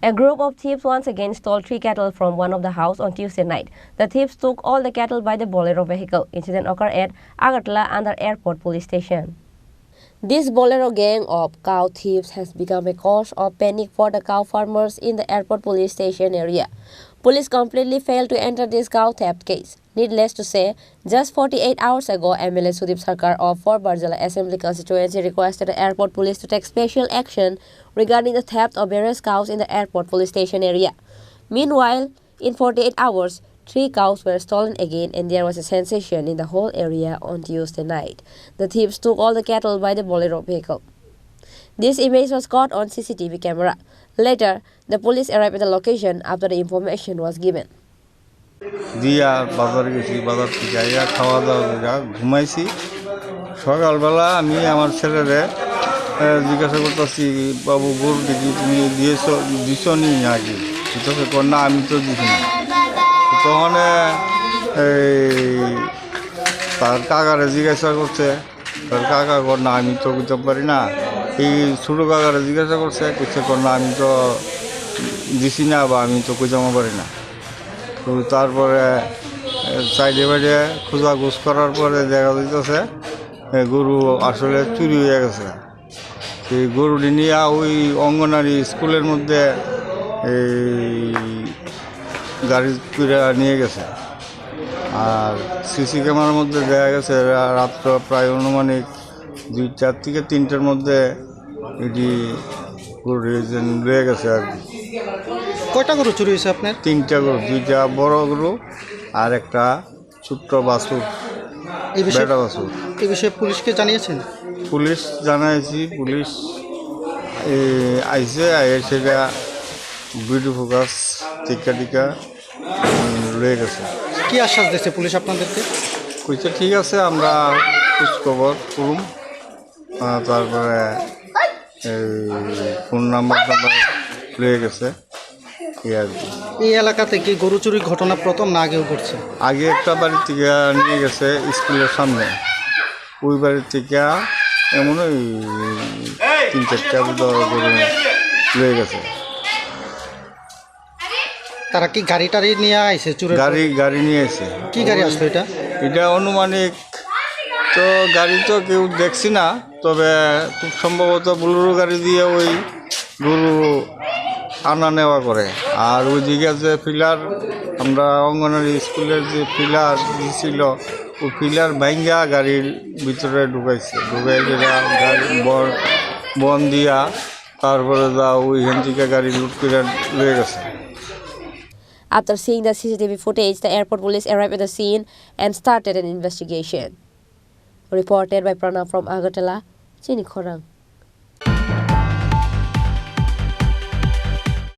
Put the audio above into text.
A group of thieves once again stole 3 cattle from one of the houses on Tuesday night. The thieves took all the cattle by the Bolero vehicle. Incident occurred at Agartala under Airport Police Station. This Bolero gang of cow thieves has become a cause of panic for the cow farmers in the Airport Police Station area. Police completely failed to enter this cow theft case. Needless to say, just 48 hours ago, MLA Sudip Sarkar of Fort Barjala Assembly constituency requested the Airport Police to take special action regarding the theft of various cows in the Airport Police Station area. Meanwhile, in 48 hours, 3 cows were stolen again and there was a sensation in the whole area on Tuesday night. The thieves took all the cattle by the Bolero vehicle. This image was caught on CCTV camera. Later, the police arrived at the location after the information was given. দিয়া বাজারে গেছি, বাজার থেকে আইয়া খাওয়া দাওয়া করে ঘুমাইছি। সকালবেলা আমি আমার ছেলেরে জিজ্ঞাসা করতেছি, বাবু গরু দেখি তুমি দিছ নি নাকি? না, আমি তো দিছি না। তখন তার কাকারে জিজ্ঞাসা করছে, তার কাকা কর না, আমি তো বুঝতে পারি না। এই ছোটো কাকারে জিজ্ঞাসা করছে, কর না, আমি তো দিছি না বা আমি তো কইতামও পারি না। তো তারপরে সাইডে বাইডে খোঁজাখুঁজ করার পরে দেখা যাইতেছে গরু আসলে চুরি হয়ে গেছে। সেই গরুটি নিয়ে ওই অঙ্গনারী স্কুলের মধ্যে এই গাড়ি করে নিয়ে গেছে। আর সিসি ক্যামেরার মধ্যে দেখা গেছে রাত্র প্রায় অনুমানিক 2টা থেকে 3টার মধ্যে এটি গরুটি রয়ে গেছে আর কি। কয়টা গরু চুরি হয়েছে আপনার? 3টা গরু, 2টা বড় গরু আর একটা ছোট্ট বাছুর, বেটা বাছুর। এই বিষয়ে পুলিশকে জানিয়েছেন? পুলিশ জানাইছি, পুলিশ আইসে সেটা ভিডিও ফোকাস টিকা রয়ে গেছে। কি আশ্বাস দিয়েছে পুলিশ আপনাদেরকে? কইছে ঠিক আছে, আমরা খোঁজখবর করুম, তারপরে ফোন নাম্বার রয়ে গেছে। এই এলাকাতে কি গরু চুরির ঘটনা প্রথম না আগেও ঘটছে? আগে একটা বাড়ির থেকে নিয়ে গেছে স্কুলের সামনে, ওই বাড়ির থেকে এমন ওই 3-4টা গরু রয়ে গেছে। তারা কি গাড়ি টাড়ি নিয়ে আইছে? গাড়ি নিয়ে এসে। কি গাড়ি আসলো এটা? এটা অনুমানিক তো গাড়ি তো কেউ দেখছি না, তবে খুব সম্ভবত বোলেরো গাড়ি দিয়ে ওই গরু আনা নেওয়া করে। আর ওই দিকে যে পিলার, আমরা অঙ্গনারী স্কুলের যে পিলার ছিল, ওই পিলার ভাঙ্গা গাড়ির ভিতরে ঢুকাইছে, গাড়ি বন দিয়া তারপরে ওইখান থেকে গাড়ি লুট করে লয়ে গেছে। After seeing the CCTV footage, the airport police arrived at the scene and started an investigation. Reported by Pranav from Agartala, Chini Khorang.